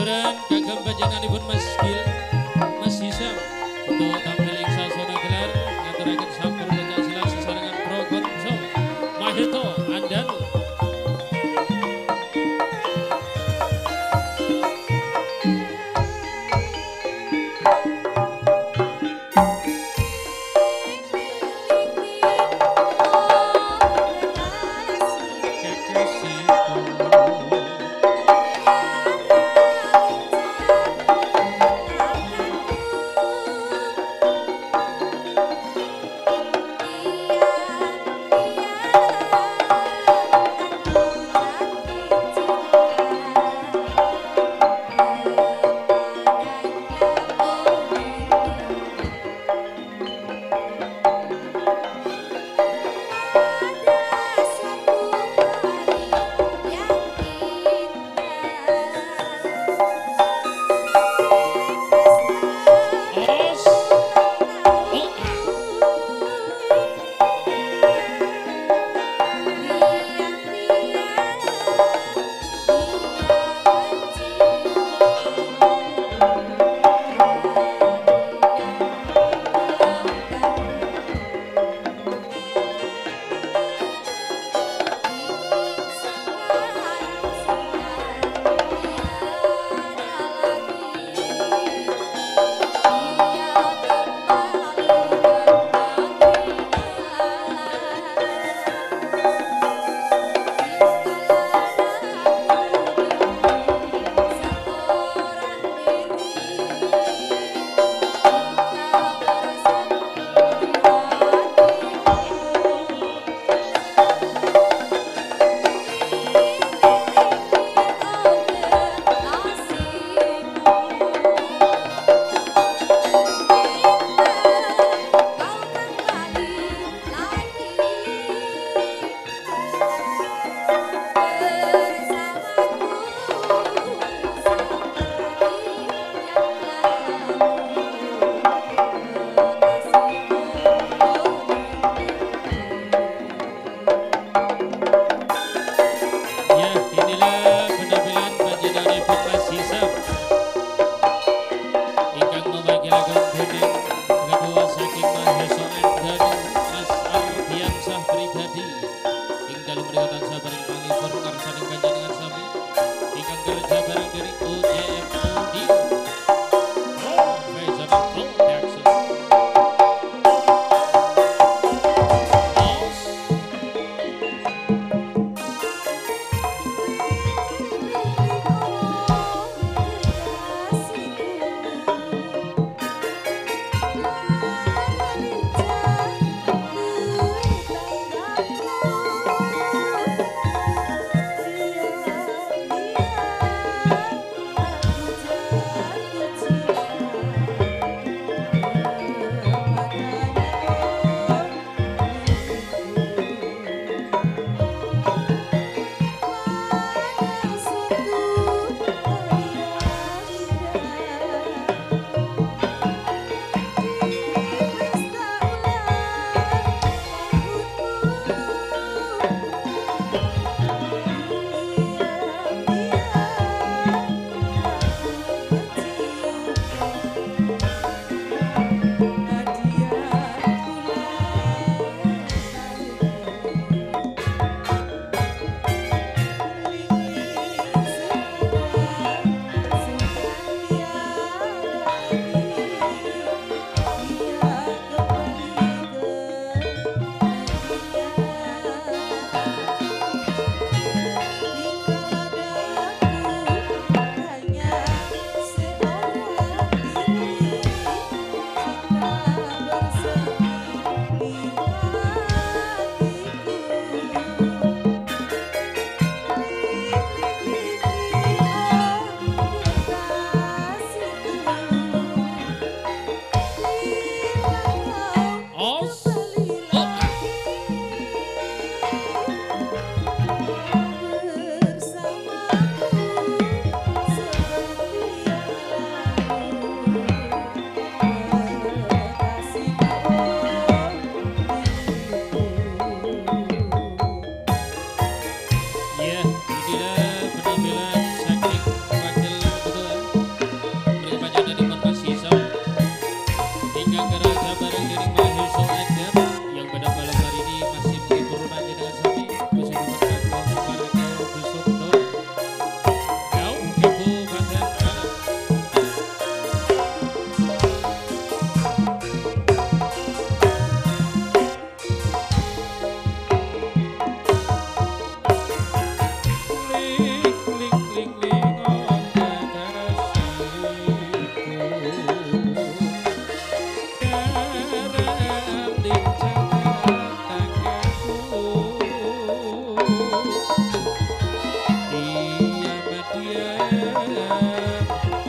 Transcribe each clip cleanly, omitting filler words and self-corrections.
Aturan kagem panjenenganipun Mas Gil, Mas Hisam untuk tampil ing sasana gelar ngaturaken sampur pencak silat sesarengan Pro Konso Mahito Andanu.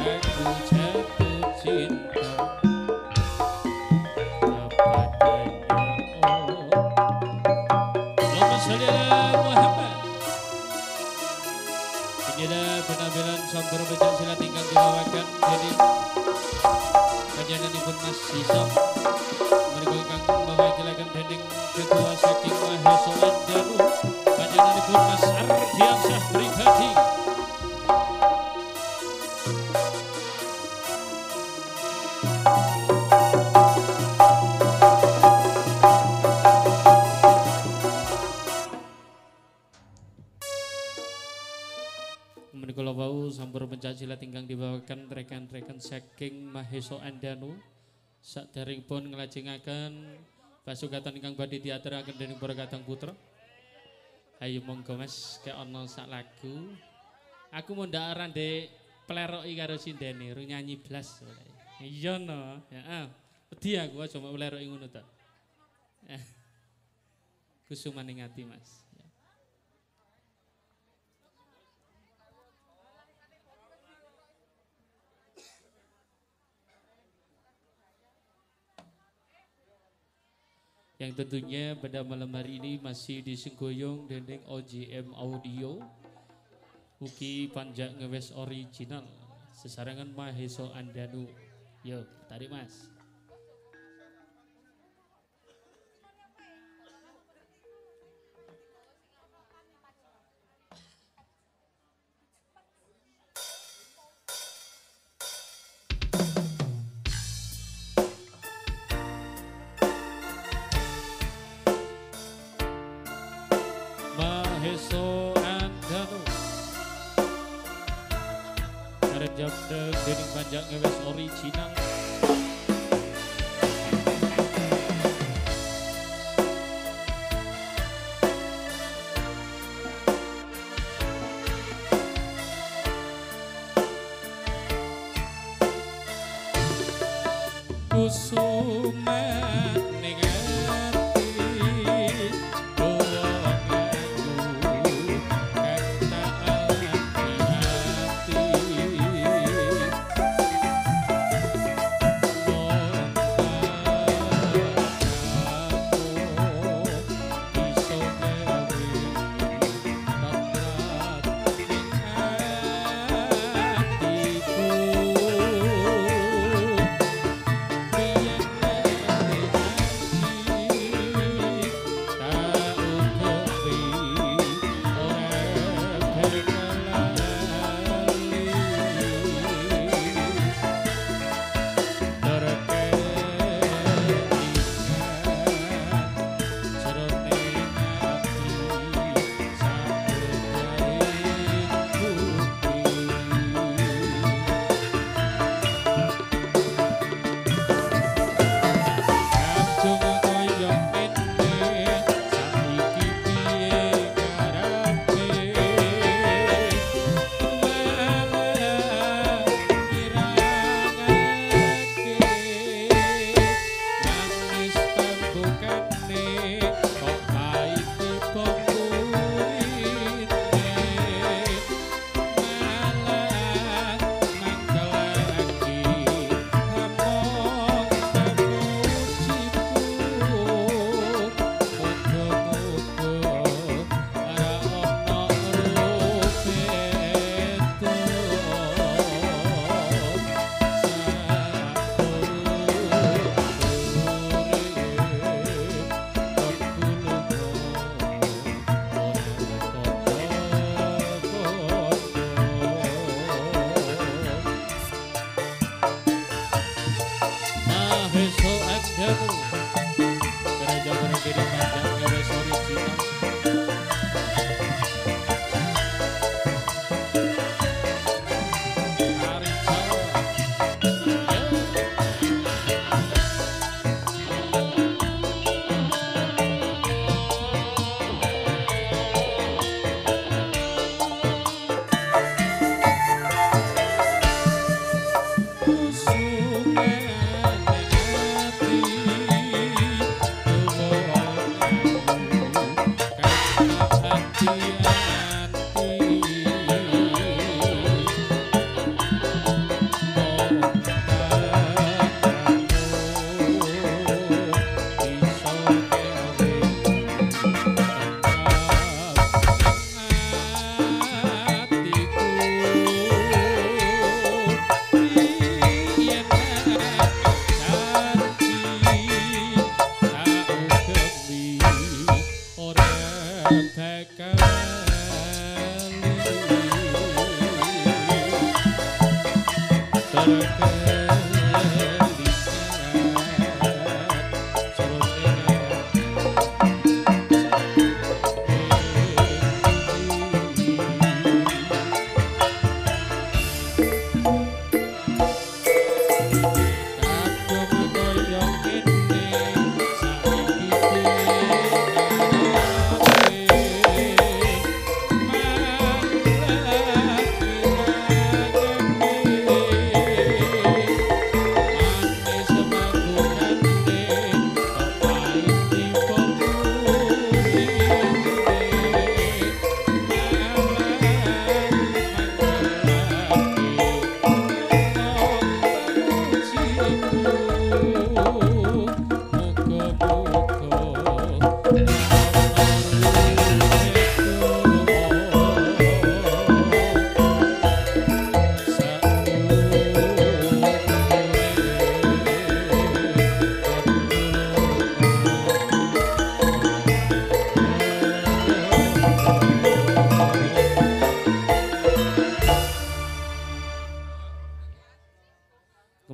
aku jatuh cinta kepadanya. Allahumma sholli ala Muhammad. Inilah penampilan Sampur Pencak Silat ingkang dibawakan jadi panjenenganipun Mas Hisam menika ingkang mewakilaken dening ketua saking Mahesa Andanu panjenenganipun Mas Ardiansyah pribadi. Menika wau Sampur Pencak Silat ingkang dibawakan rekan-rekan saking Mahesa Andanu saderengipun nglajengaken pasugatan ingkang badhe diaturaken dening para Kadang Putra. Ayo monggo Mas, kek ana sak lagu. Aku mau ndak arande pleroki karo sindene, ru nyanyi blas. Iya no, heeh. Wedi aku aja mau pleroki ngono ta. Kusumaning ati Mas. Yang tentunya pada malam hari ini masih disenggoyong dening OJM Audio mugi panjang ngewes original sesarengan Mahesa Andanu. Yo, tarik Mas. Mahesa Andanu karep jabdeg dening panjang ngewes original. Kusuman ning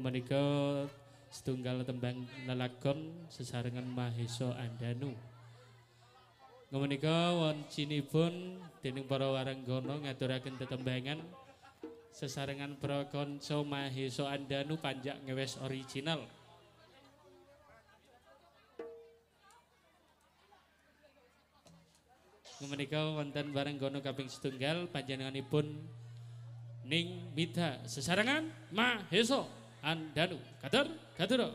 Menika setunggal tembang lelagon sesarengan Mahesa Andanu. Menika wancinipun dening para waranggana ngaturaken tetembangan sesarengan prakanca Mahesa Andanu panjak ngewes original. Menika wonten waranggana kaping setunggal panjenenganipun Ning Mita sesarengan Mahesa Andanu katur katur.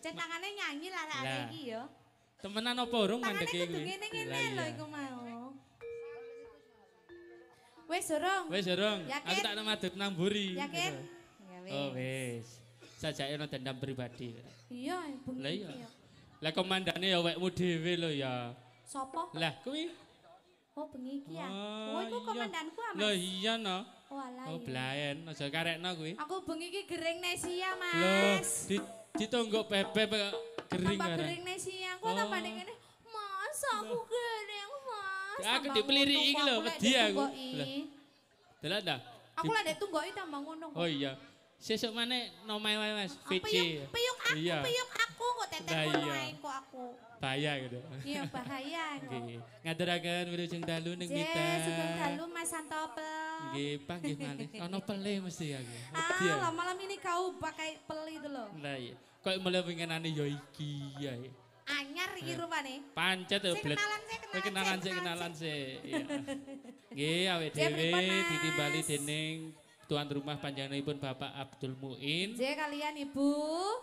Centangane nyanyi larane iki ya. Temenan apa urung mandeke kuwi? Ngene lho iku mau. Wis durung? Wis durung. Aku tak madhep nang mburi. Yakin? Ya wis. Oh wis. Sajake ana dendam pribadi. Iya, bengi. Lah iya. Lah komandane ya wekmu dhewe lho ya. Sopo? Lah kuwi. Oh bengi iki ya. Oh iku komandanku Mas. Lah iya no. Oh alah. Oh blaen aja karekno kuwi. Aku bengi iki gering Nesia Mas. Loh, ditonggok bebek gering tambah arek. gering Nesia. Aku tambah ning ngene. Mas aku gering Mas. Aku dipeliriki iki lho wedi aku. Lah. Delok ta? Aku lek ndek tunggoki tambah ngono. Oh iya. Sesuk maneh nomae wae Mas, VC. Piyuk aku kok tetek ngono ae kok aku. Bahaya gitu. Iya bahaya. Nggih. Ngaturaken wilujeng dalu ning Mita. Sugeng dalu Mas Santopel. Nggih, panggih malih. Ana pele mesti aku. Ah, malam ini kau pakai peli itu loh. Lah iya. Kok mulai pengenane ya iki ya. Anyar iki rupane. Pancet to blet. Kenalan sih. Iya. Nggih, awake dhewe ditimbali dening tuan rumah panjenenganipun Bapak Abdul Muin. J kalian Ibu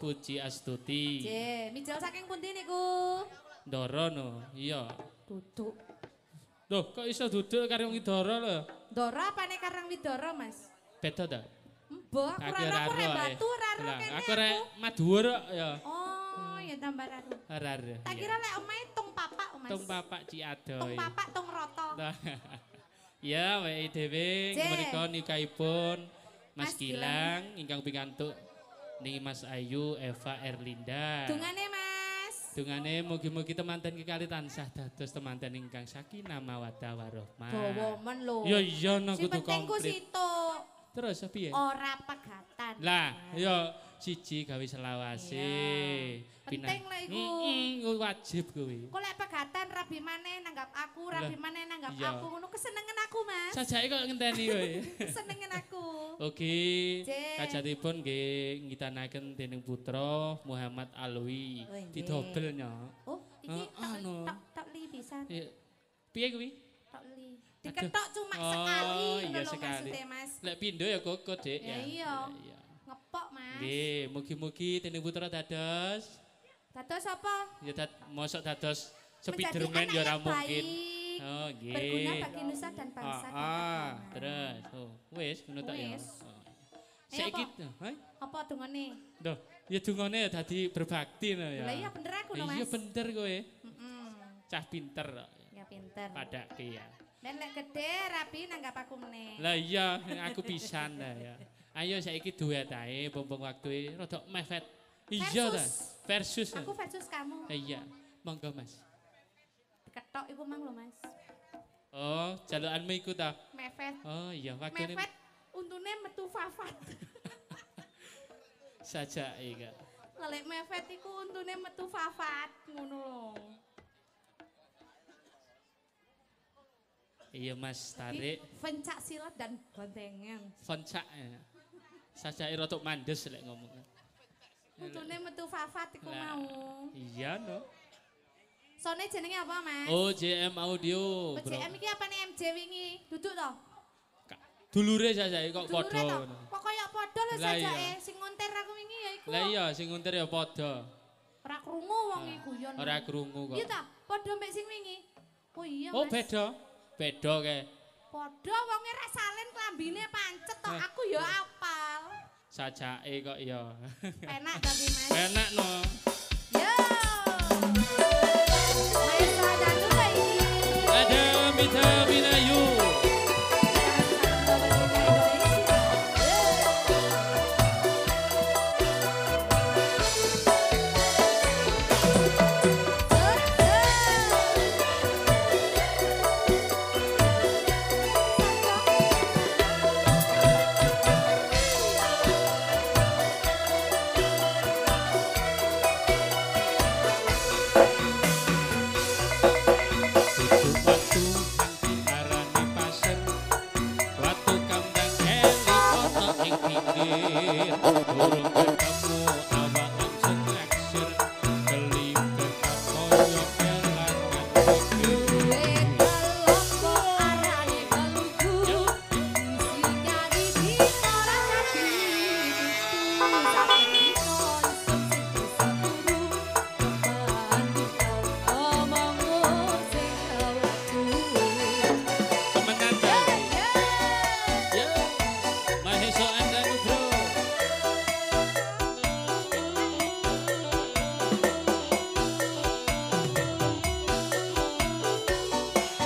Puji Astuti. J, mijil saking pundi niku? Ndoro no. Iya. Duduk. Loh, kok iso duduk karo wong Ndoro lho? Ndoro apane Karang Widoro, Mas? Beda ta? Mbah, aku ora batu ora kene. Aku rek Madura ya. Oh, ya tambah raru. Raru. Tak kira lek omahe tung papak, Mas. Tung papak Ciadoy. Tung papak tung roto. Ya, wae dhewe menika nikahipun Mas Gilang ingkang pikantuk ning Mas Ayu Eva Erlinda. Dungane Mas. Dungane mugi-mugi temanten kekali tansah dados temanten ingkang sakinah mawaddah warahmah. Dawa men lho. Ya iya no Sing kudu penting ku komplit. situ. Terus piye? Ora pegatan. Lah, ya siji gawe selawase. Penting lah iku. Wajib kuwi. Kok lek pegatan rabi maneh nanggap aku, rabi maneh nanggap iya. aku. Ngono kesenengan aku, Mas. Sajake kok ngenteni kowe. Kesenengan aku. Oke, Jeh. kajatipun nggih ngitanaken dening putra Muhammad Alwi. Oh, nggih. Didobel nya. Oh, iki anu. tok li pisan. Iya. Piye kuwi? Tok li. Diketok cuma Oh, sekali iya ngono lho sekali. maksudnya, Mas. Lek pindho ya koko, Dik Ya ya. iya. Iya. Ngepok, Mas. Nggih, mugi-mugi dening putra dados Dados apa? ya mosok dados Menjadi Spiderman anak ya ora yang mungkin. baik, Oh, nggih. berguna bagi nusa dan bangsa dan agama. Terus. Oh, wis ngono tak ya. Wis. Oh. Eh, Saiki, apa? ha? Apa dungane? Duh, ya dungane dadi berbakti no ya. Lah iya bener aku lho, Mas. Iya bener kowe. Heeh. Cah pinter kok. Ya pinter. Padake ya. Dan lek gede rapi nanggap aku meneh. Lah iya, aku pisan lah ya. Ayo saiki duet ae, mumpung waktu rada mepet. Iya ta? Versus. Aku versus kamu. Iya, monggo Mas. Diketok iku mang lho, Mas. Oh, jalukanmu iku ta? Mepet. Oh iya, waktune Mepet untune metu fafat. saja iya. Lek mepet iku untune metu fafat ngono lho. Iya Mas, tarik. Pencak silat dan gandengan. Foncak. Saja rotok mandes lek ngomong. Untune metu fafat iku Lah, mau. Iya no. Sone jenenge apa, Mas? Oh, JM Audio, bro. JM iki apane MJ wingi? Duduk to? Dulure saja kok Dulure to? padha. Kok kaya padha lho Lah iya. sajake. Sing ngonter aku wingi ya iku. Lah iya, sing nguntir ya padha. Ora krungu wong iki guyon. Ora krungu kok. Iya ta? Padha mbek sing wingi. Oh iya, Oh, Mas. beda. Beda kae. Padha wonge ra salin klambine pancet to. Aku ya apal. Sajake kok ya. Enak tapi, Mas. Enak no. Yo. Mas Adanu lagi. Ada Mita Binayu.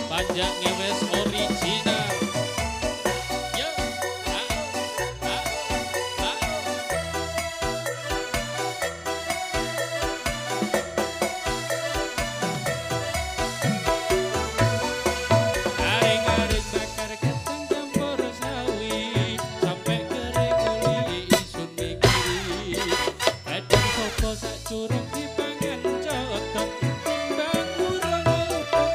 Panjang ngewes original. Yo, Aring-aring bakar kacang campur sawi sampai kering uli isun mikiri. Kadang sopo sak curug dipangan cotot timbang urang upuk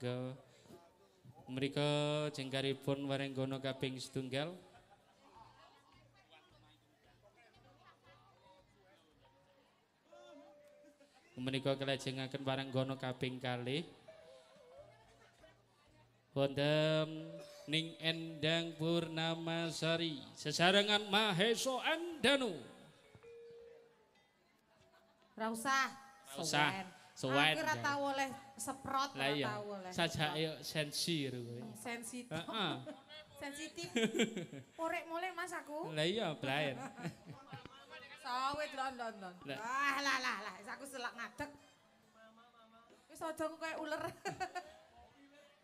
uga mrika jengkaripun warenggono kaping setunggal. Menika kelajengaken warenggono kaping kalih. Wonten Ning Endang Purnamasari sesarengan Mahesa Andanu. Ora usah. Suwen. Aku ora tau oleh seprot, ora tau oleh. Sajake sensi kowe. Sensitif. Heeh. Sensitif. Korek-molek Mas aku. Lah iya, Blair. Sawit lon. Lah, aku selak ngadeg. Wis aja aku kayak uler.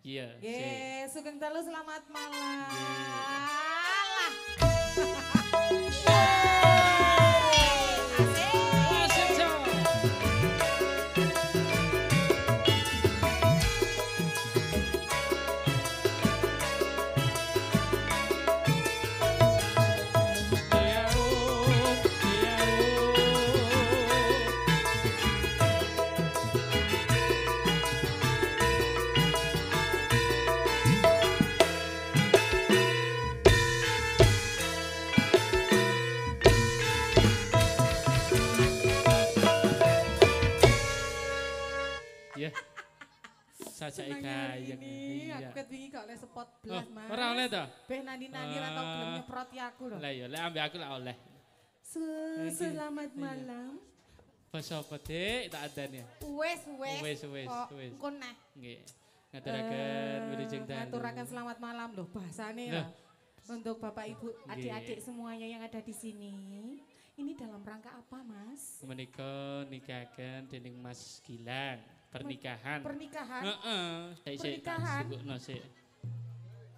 Iya. Nggih, sugeng dalu selamat malam. Sajake gayeng. Iya. Aku ket wingi gak oleh spot blas, Mas. Ora oleh to? Beh nandi-nandi ora tau gelem nyeproti aku lho. Lah iya, lek ambek aku lak oleh. Selamat malam. Basa apa, Dik? Tak adani. Wes. Engko neh. Nggih. Ngaturaken wilujeng dalu. Ngaturaken selamat malam loh bahasane lah. Untuk Bapak Ibu, adik-adik semuanya yang ada di sini. Ini dalam rangka apa, Mas? Menika nikahaken dening Mas Gilang. Pernikahan. Heeh. Pernikahan. Sibukno sik.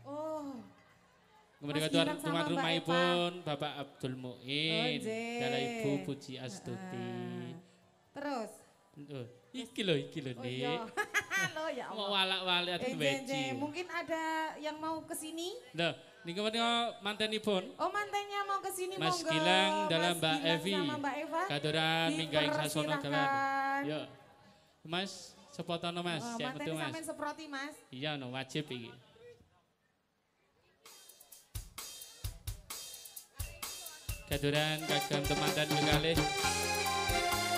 Oh. Kemudian tuan rumahipun Bapak Abdul Muin, dalah Ibu Puji Astuti. Terus? Iki lho Dik. Loh ya Allah. Mau walak-walik adu weci. Mungkin ada yang mau ke sini? Loh, niku menika mantenipun. Oh, mantennya mau ke sini Mas monggo. Gilang dalam Mbak Gilang Evi. sama Mbak Eva. Kadoran minggaing sasono galan. Yo. Dipersilahkan. Mas, sepotono Mas, cek metu Manteni Mas. sampean seproti, Mas. Iya no wajib iki. Kadoran kagem temanten kalih.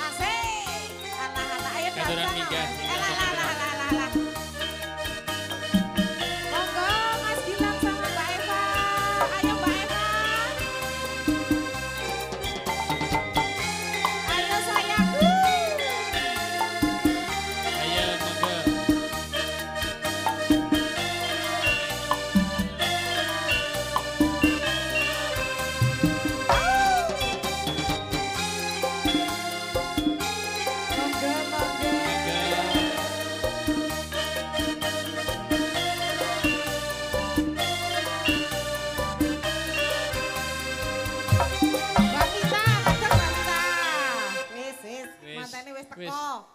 Asik. Alah, ayo Kadoran minggah. Alah. Monggo Mas Gilang sama Mbak Eva. Ayo Mbak Eva. Ayo sayangku. Ayo monggo.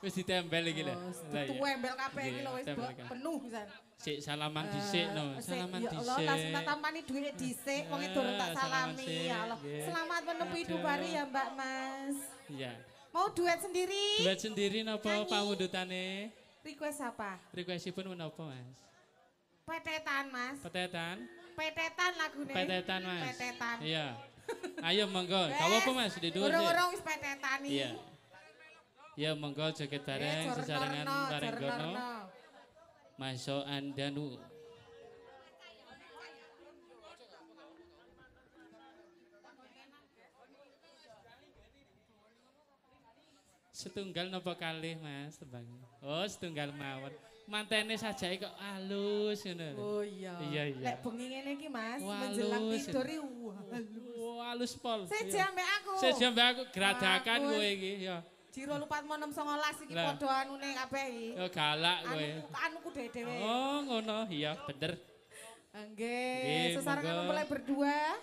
Wis ditempel iki lho. Tuku embel kabeh iki lho wis penuh pisan. Sik salaman dhisik no, salaman Ya Allah, dhisik. langsung tak tampani dhuwit dhisik, wong itu tak salami. Ya Allah. Selamat menepi hidup baru ya Mbak Mas. Iya. Mau duet sendiri? Duet sendiri napa pamundutane? Request apa? Requestipun menapa Mas? Petetan Mas. Petetan? Petetan lagune. Petetan Mas. Petetan. Iya. Ayo monggo. Kawo apa Mas di dhuwur sik. Urung-urung wis petetan iki. Iya. Ya monggo joget bareng sesarengan bareng gono. Mahesa Andanu. Setunggal napa kalih Mas tembang. Oh, setunggal mawon. Mantene sajake kok halus ngono. Oh iya. Iya. Lek bengi ngene iki Mas, Wah, menjelang halus. tidur halus. Wah, halus pol. Siji ambek aku. Siji ambek aku gradakan kowe iki ya. Jiro lupat mau 619 iki Lah. padha anune kabeh iki. Ya galak kowe. Anuku dhewe. Oh, ngono. Iya, bener. Nggih, Nggih, sesarengan monggo. mulai berdua.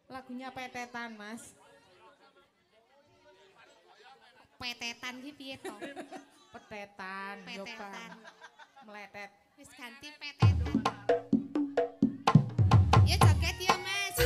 Lagunya Petetan, Mas. Petetan ki piye to? Petetan, Petetan. meletet. Wis ganti petetan. Ya joget ya Mas.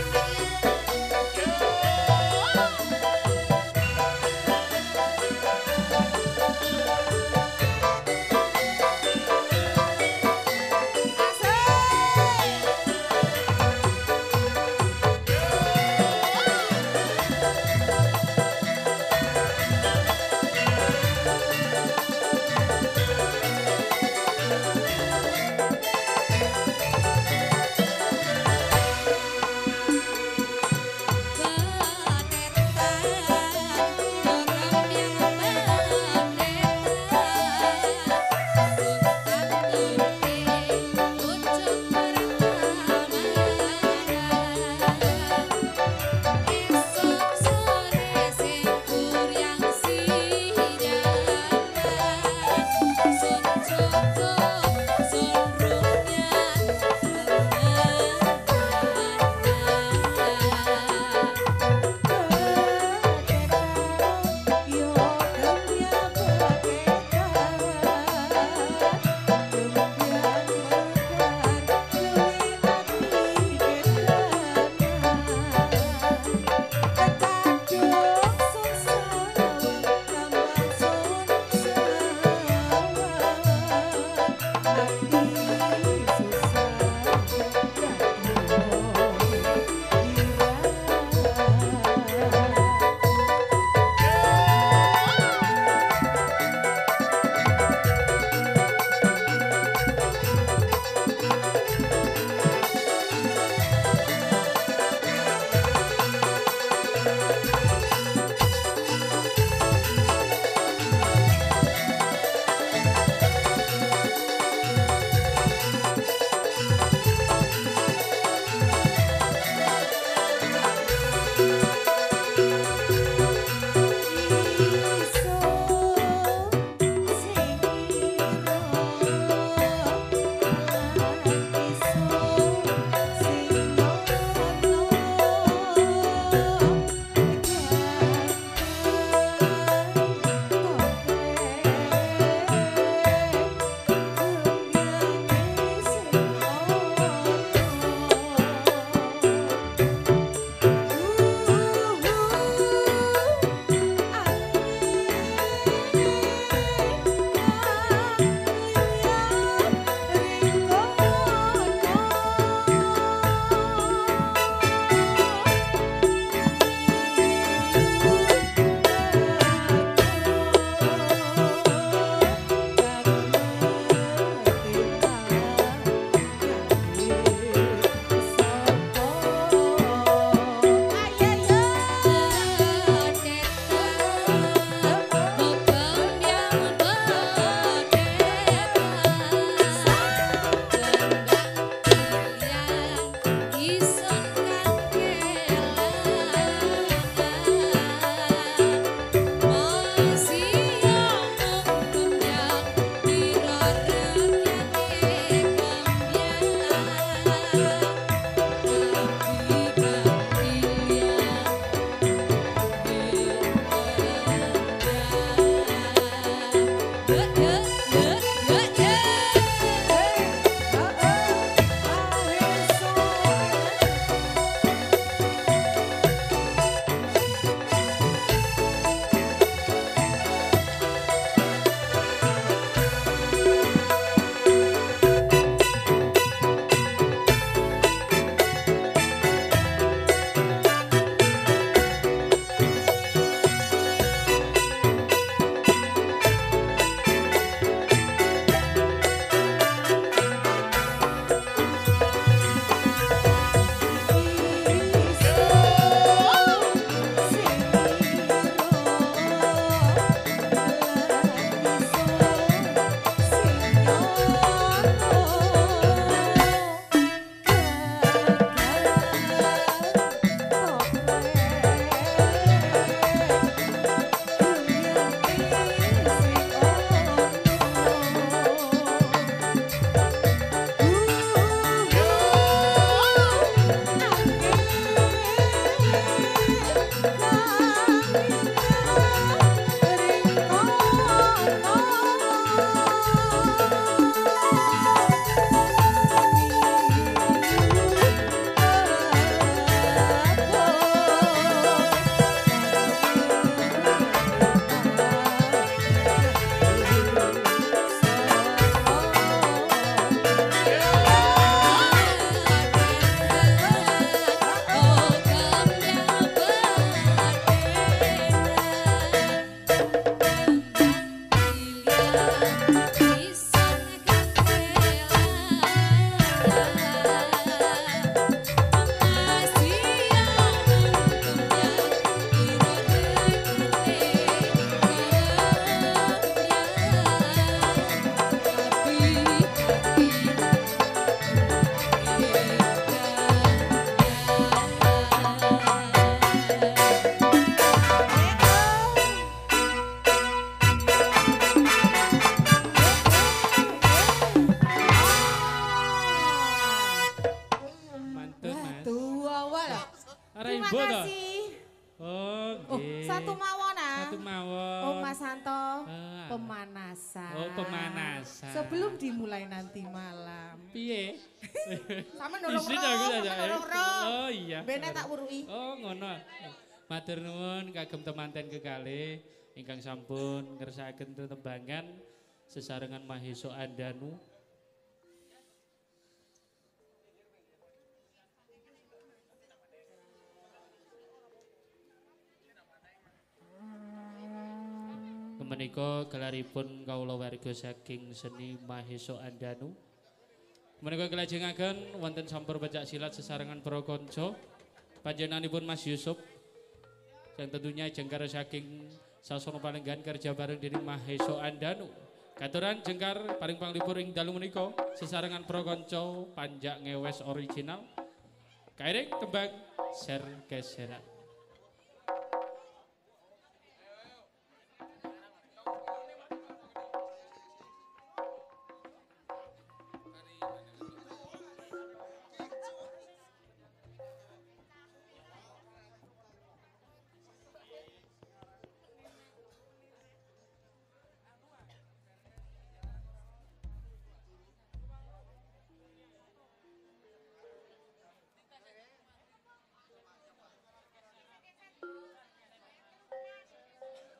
pemanasan. Sebelum dimulai nanti malam. Piye? Sama nolong Isin aku saja. Oh iya. Bene tak urui. Oh ngono. Matur nuwun kagem temanten kekalih ingkang sampun ngersakaken tetembangan sesarengan Maheso Andanu Menika gelaripun kawula warga saking seni Mahesa Andanu. Menika kelajengaken wonten sampur pencak silat sesarengan para kanca. Panjenenganipun Mas Yusuf yang tentunya jengkar saking sasana palenggan kerja bareng dening Mahesa Andanu. Katuran jengkar paring panglipur ing dalu menika sesarengan para kanca panjak ngewes original. Kairing tembang ser keseran.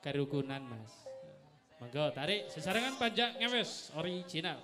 Kerukunan Mas. Monggo tarik sesarengan panjang ngewes original.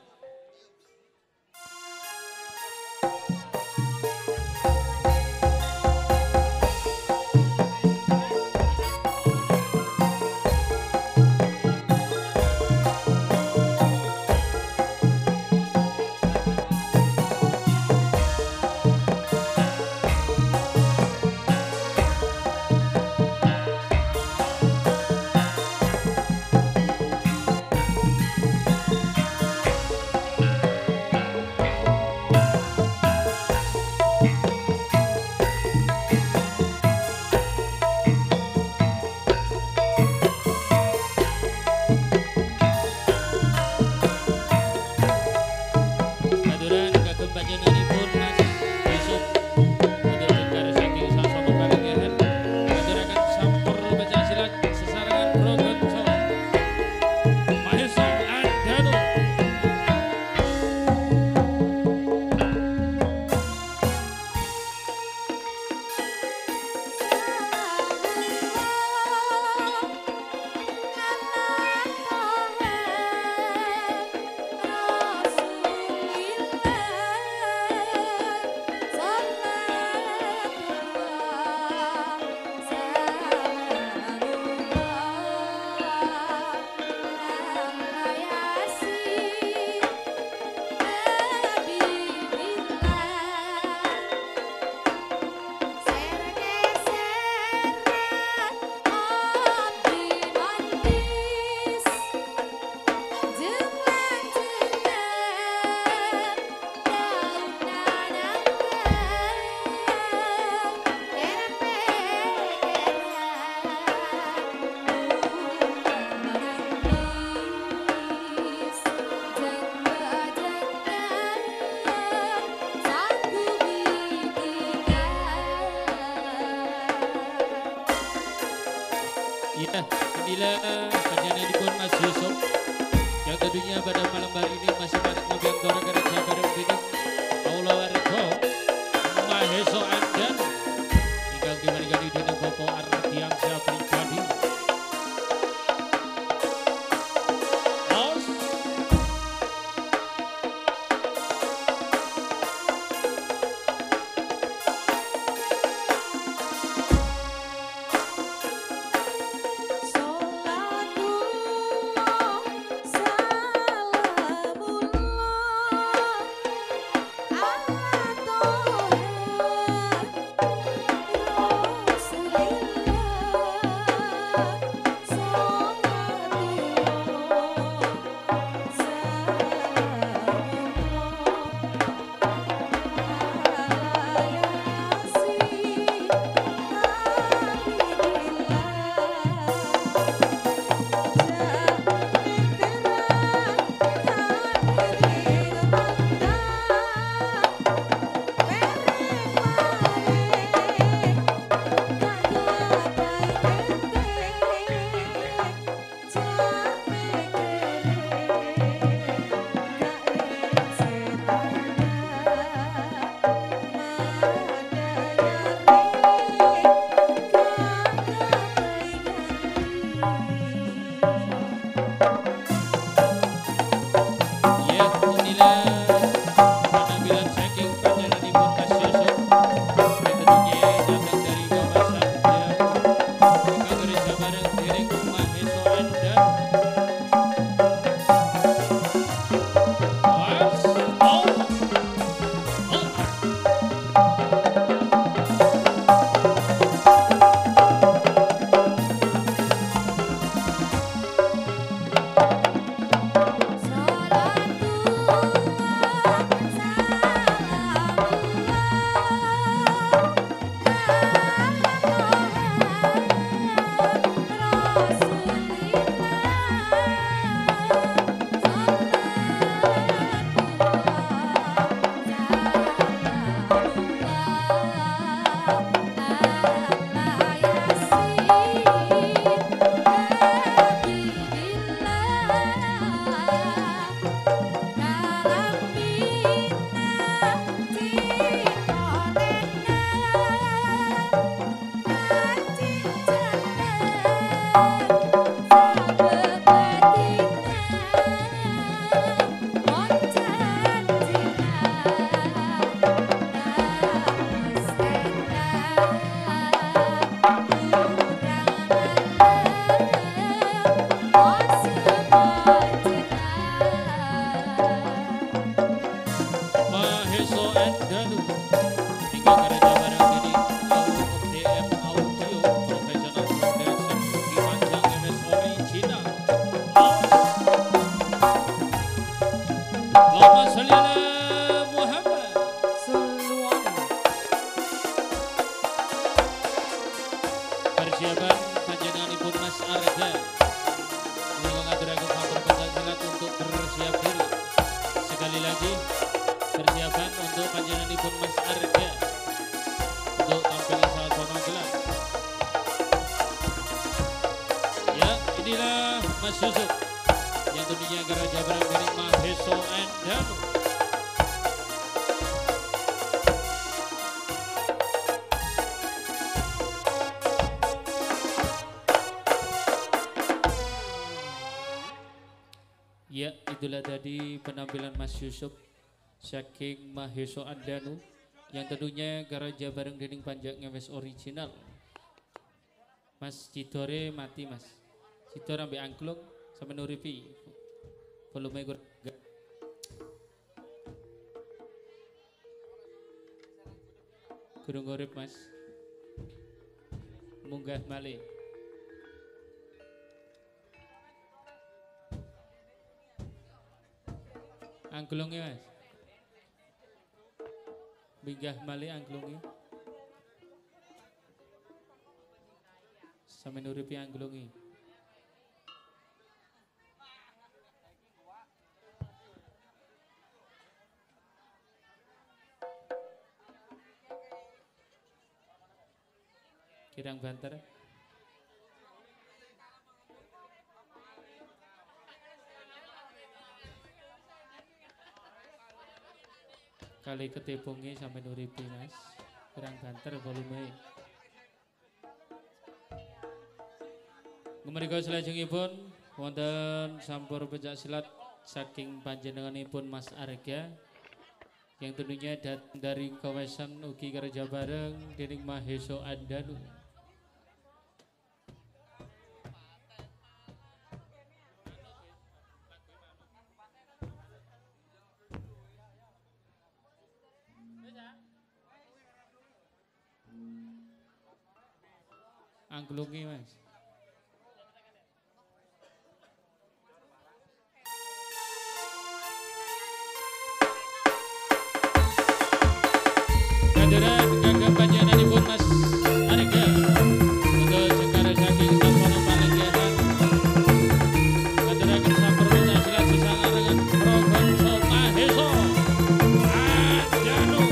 Ya, inilah penyanyian Mas Yusuf yang tentunya pada malam hari ini masih banyak ngobrol orang kerja bareng bining Aula Warga Mahesa Andanu ingkang diwenehi dening Bapak Ardiansyah pribadi. Salatullah salamullah Maheso Endanu hingga gereja bareng ini DM Audio Professional Production Uki Panjang MS Original Lama Salila Muhammad Seluane. persiapan panjenenganipun Mas Arga menika ngaturaken sampun pencaksilat untuk bersiap diri sekali lagi persiapan untuk panjenenganipun Mas Arga untuk tampil saat pemanggilan ya inilah Mas Yusuf yang tentunya gereja bareng dari Maheso Endanu. Ya, itulah tadi penampilan Mas Yusuf saking Maheso Endanu yang tentunya gereja bareng dening Panjang MS Original. Mas Cidore mati Mas. Cidore ambek angklung sampai nuripi. Volume gur. Gurung urip Mas. Munggah malih. Angklungnya Mas. Minggah malih angklungnya. Sampai nuripi angklungnya. Kirang banter. Kali ketepungnya sampai nuripi Mas. Kirang banter volume. Menika salajengipun wonten sampur pencak silat saking panjenenganipun Mas Arga yang tentunya datang dari kawasan ugi gereja bareng dening Maheso Endanu. Angklungi Mas. Kaderan gagah panjenenganipun Mas Arga untuk Cekara saking Sampurna Palenggahan ngaturaken sampur pencak silat sesangarengan Progonso Maheso Endanu.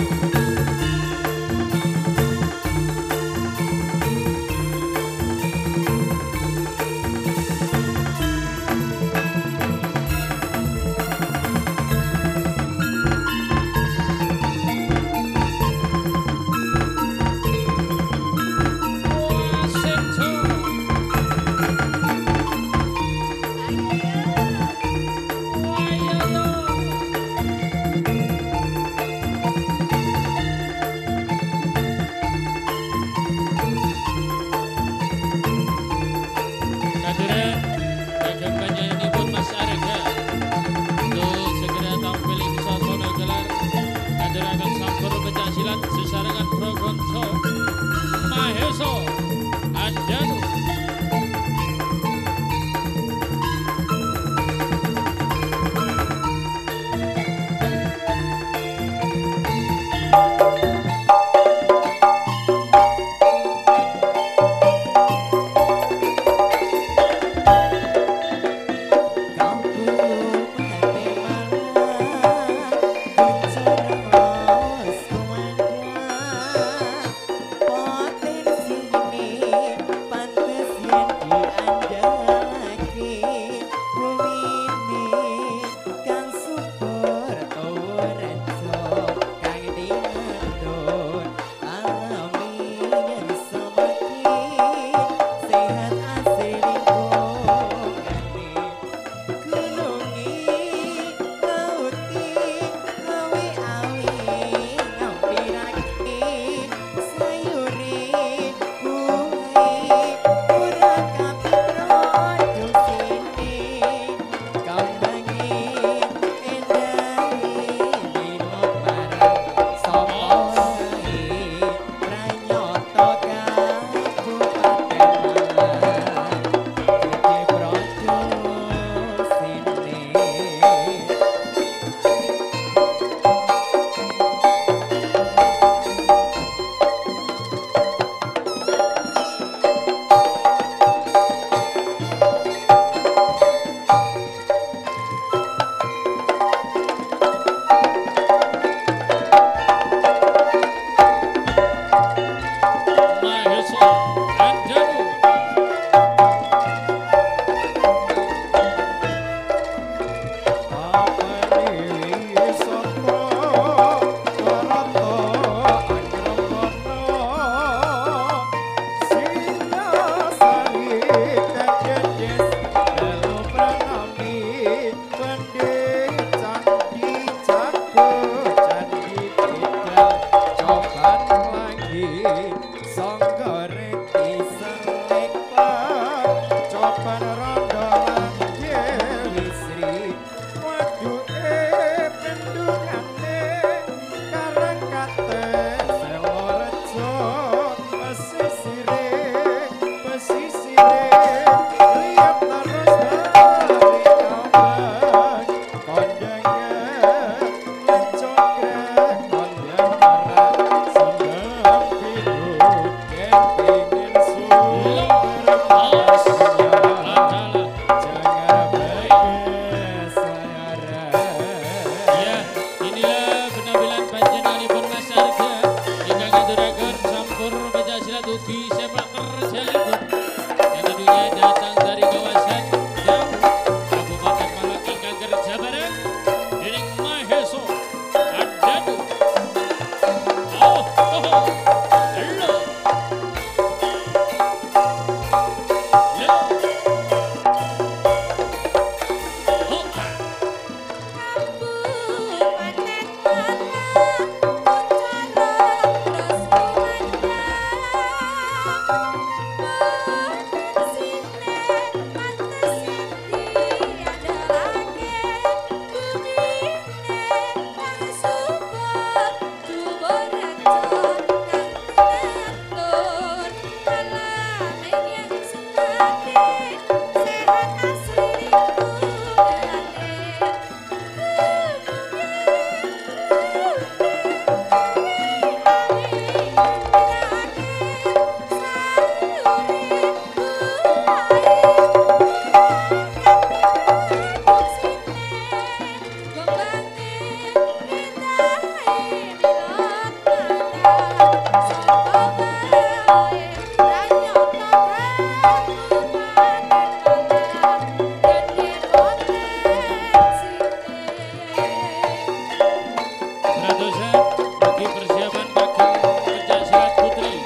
Kadosan bagi persiapan kaki pencak silat putri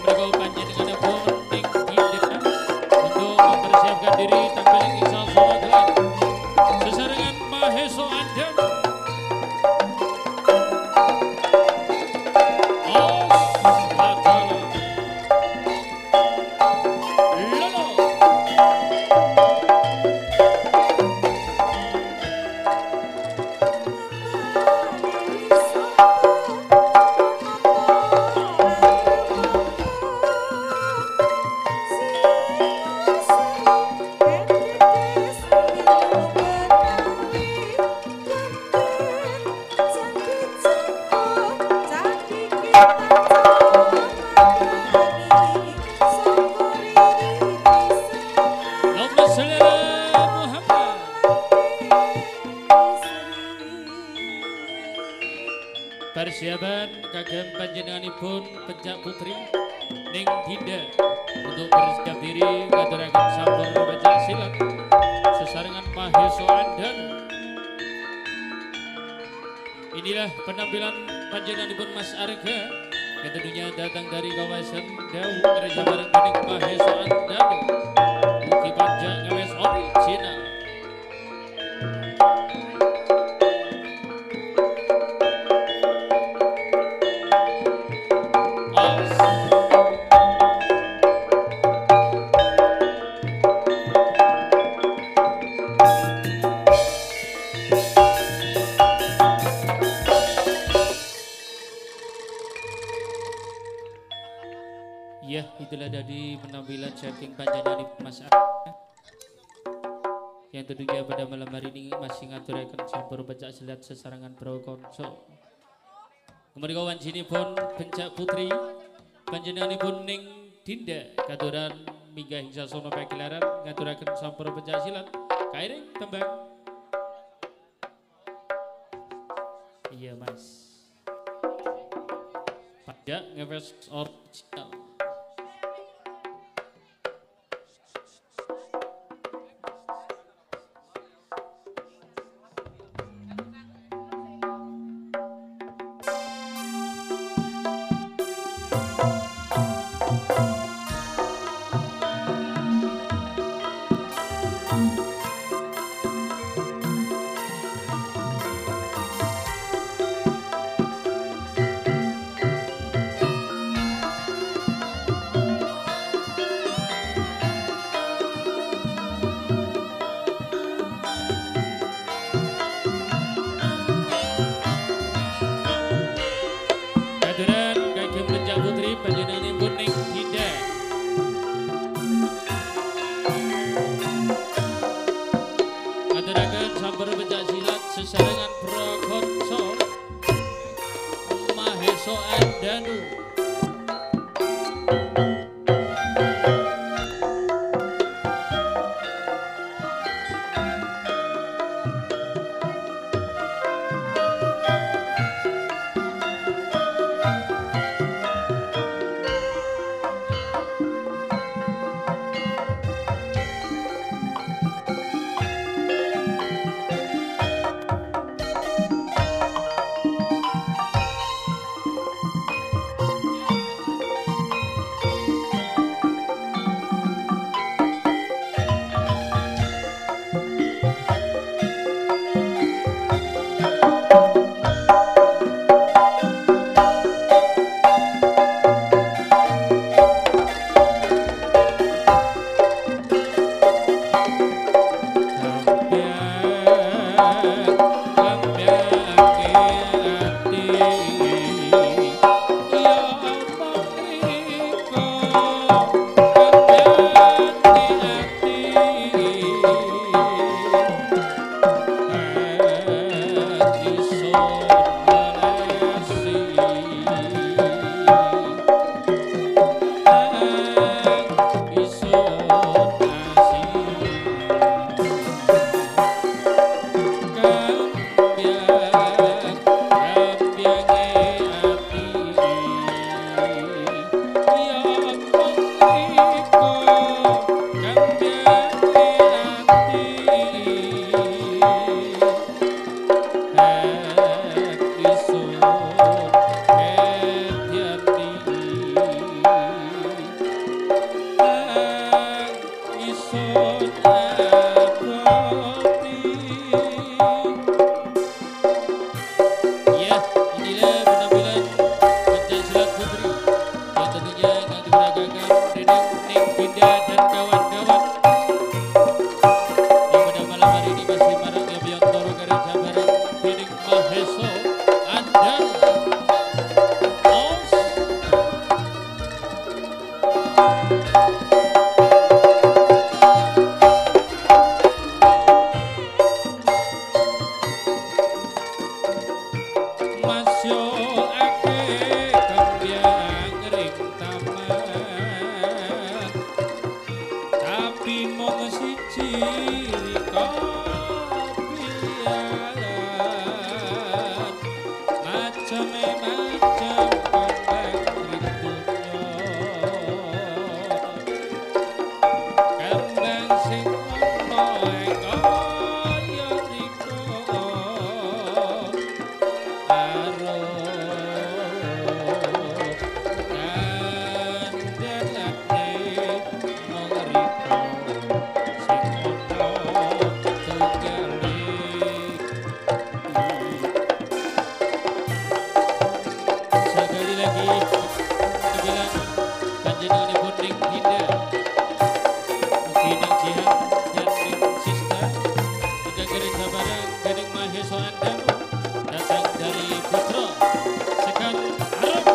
mereka panjenenganipun ing Dinda untuk mempersiapkan diri tampil ing sasana gelar sesarengan Maheso Andan persiapan kagem panjenenganipun pencak putri ning Dinda untuk bersiap diri ngaturaken sampur pencak silat sesarengan Maheso Andan. Inilah penampilan panjenenganipun Mas Arga yang tentunya datang dari kawasan Dawu Gereja bareng dening Maheso Andan. Mugi panjang ngewes original. Ya, itulah dari penampilan saking panjenengan Mas Arga yang tentunya pada malam hari ini masih ngaturaken sampur pencak silat sesarangan prakonso. Kemudian kawan sini pun pencak putri panjenenganipun ning Dinda katuran minggah ing sasana pagelaran ngaturaken sampur pencak silat kairing tembang. Iya Mas. Pada ngewes original. Putri panjenenganipun ning Dinda ngaturaken sampur pencak silat sesarengan prakonso Maheso Andanu. masyo ake kembang ring taman tapi mong siji riko pilihan macam-macam kembang ring dunya kembang sing ono kaya riko sekali lagi bilang panjenenganipun ning Dinda mugi ning Jihan dan ning Sista juga gereja bareng dening Mahesa Andanu datang dari Putra Sekar Arep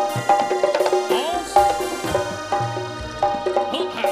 Os Hoha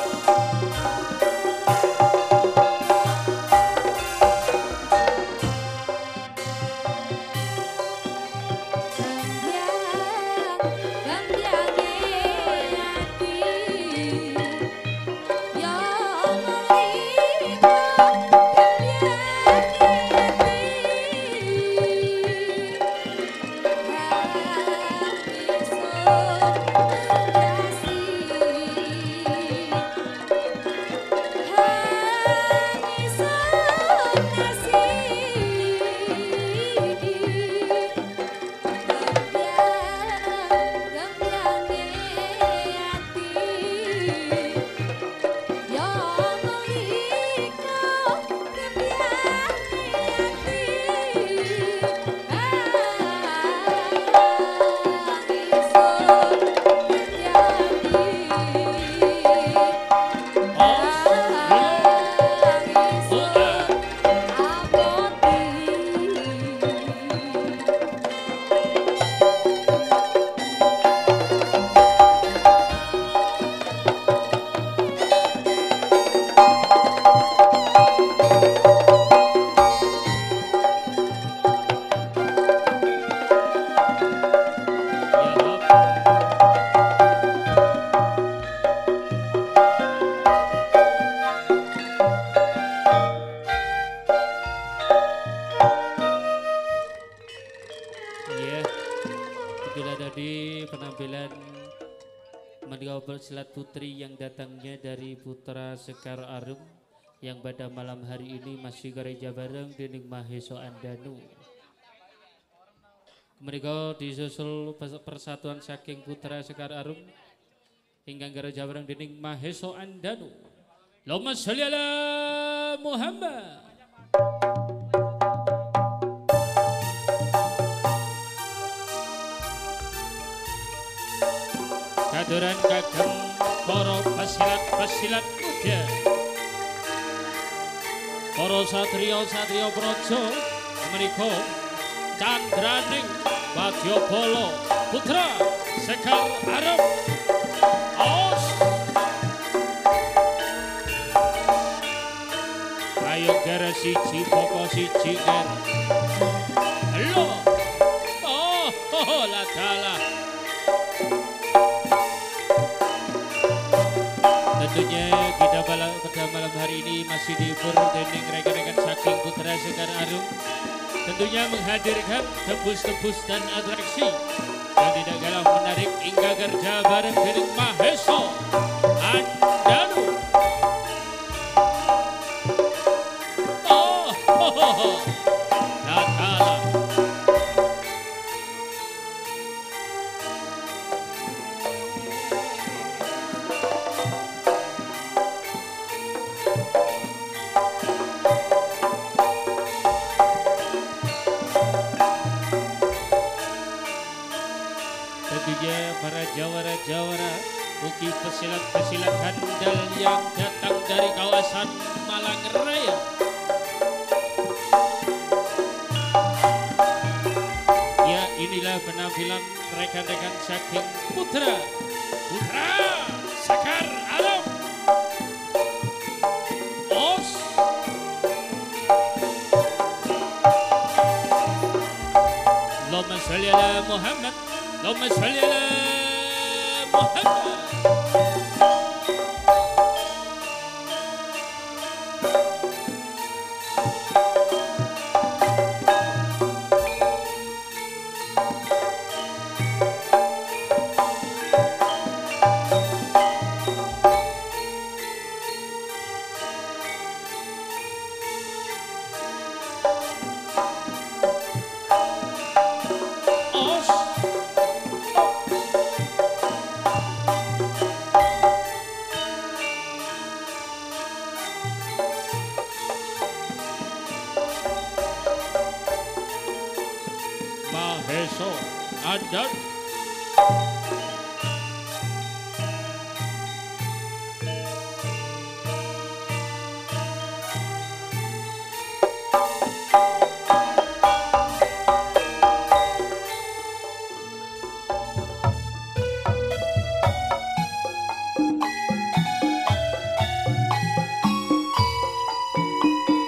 Itulah tadi penampilan Mendiawabel Silat Putri yang datangnya dari Putra Sekar Arum yang pada malam hari ini masih gereja bareng dening Mahesa Andanu. Mereka disusul persatuan saking Putra Sekar Arum hingga gereja bareng dening Mahesa Andanu. Allahumma sholli ala Muhammad. Kaduran kagem para pasilat muda, para satriya praja menika candraning Wadyabala Putra Sekar Arep Os. Ayo gara siji pokok siji ger. Halo. Oh la dalah. Tentunya kita pada malam hari ini masih dihibur dening rekan-rekan saking Putra Sekar Arum. Tentunya menghadirkan tebus-tebus dan atraksi yang tidak kalah menarik hingga kerja bareng dening Mahesa Andanu. Natala. Tentunya para jawara-jawara, mugi pesilat-pesilat handal yang datang dari kawasan Malang Raya. Ya, inilah penampilan rekan-rekan saking Putra Sekar Arum Os. Allahumma sholli ala Muhammad. Allahumma sholli ala Muhammad. Maheso adat.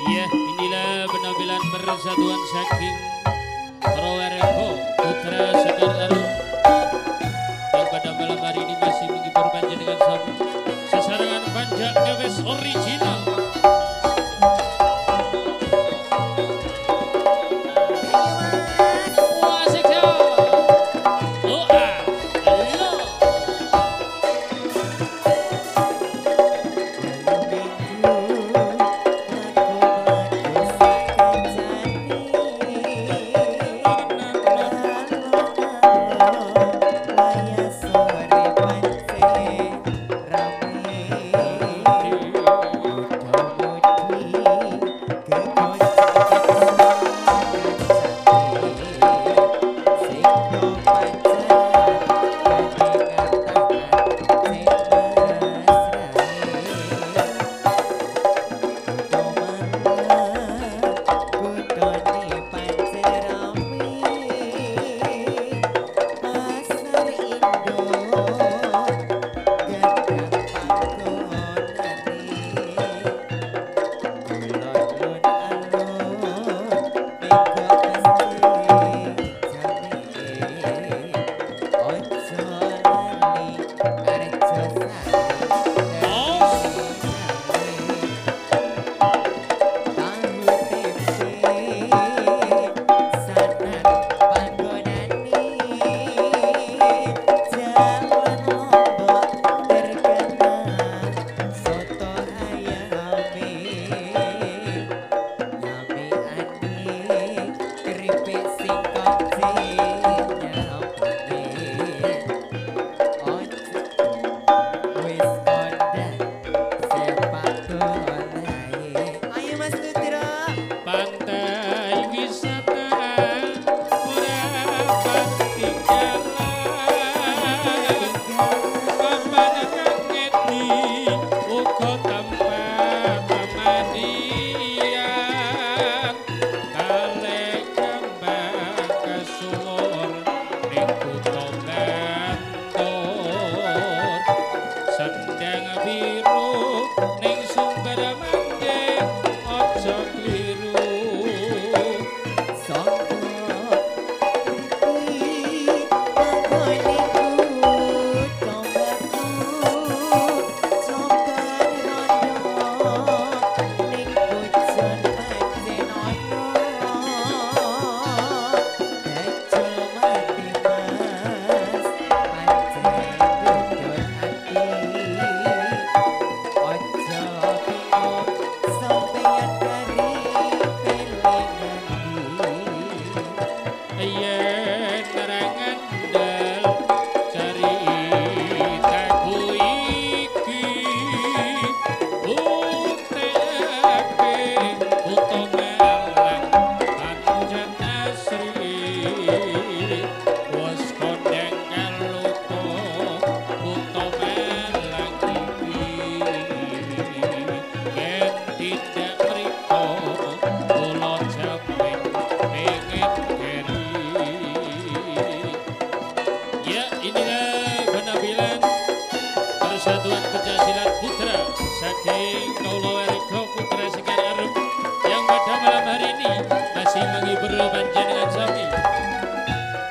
Ya, inilah penampilan persatuan saking Rowereko Putra Sekar Arum yang pada malam hari ini masih menghibur panjenengan sabu sesarangan panjang kewes original. Wasik ya. Oh ah, halo.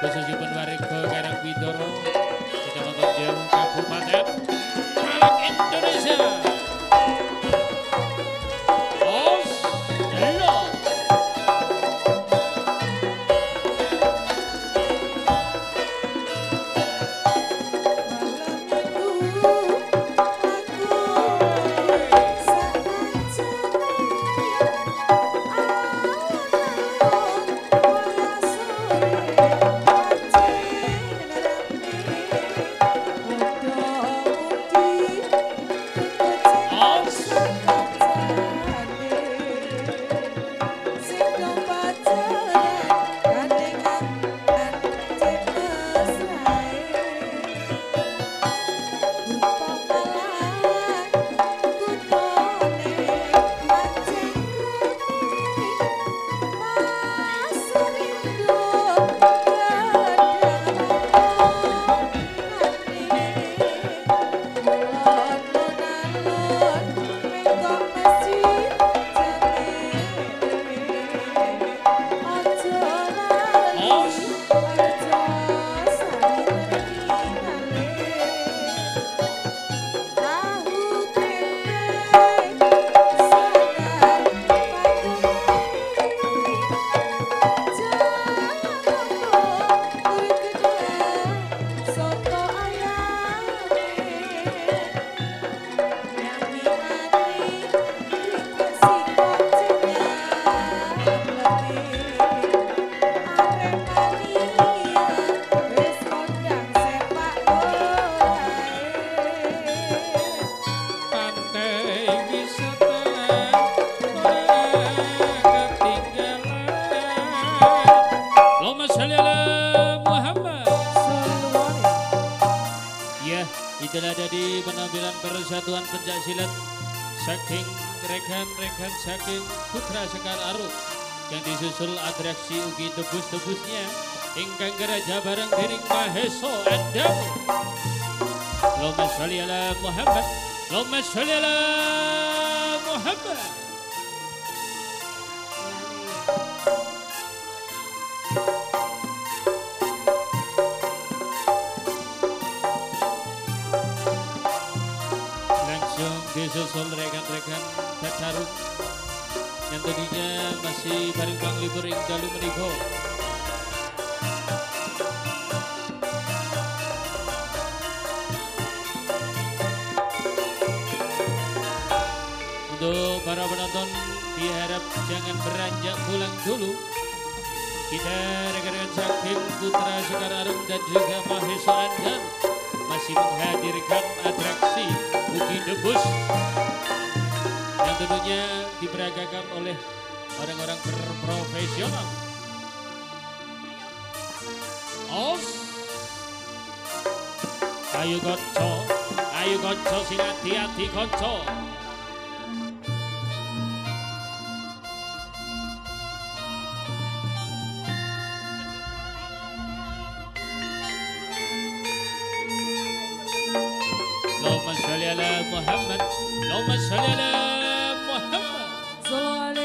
khususipun warga Karang Widoro Kecamatan Jauh Kabupaten Malang Indonesia. Os Lo itulah dari penampilan Persatuan Pencaksilat saking rekan-rekan saking Putra Sekar Aruk yang disusul atraksi ugi tebus-tebusnya ingkang geraja bareng dening Maheso Andam. Allahumma sholli ala Muhammad, Allahumma sholli ala Muhammad. Disusul rekan-rekan Tacaruk yang tadinya masih bareng bang libur ing dalu menika. Untuk para penonton diharap jangan beranjak pulang dulu. Kita rekan-rekan saking Putra Sekar Arum dan juga Maheso Andam masih menghadirkan atraksi Ugi Debus yang tentunya diperagakan oleh orang-orang berprofesional. Os ayo konco sing hati-hati konco. Allahumma sholli ala Muhammad, Allahumma sholli ala Muhammad. Sallallahu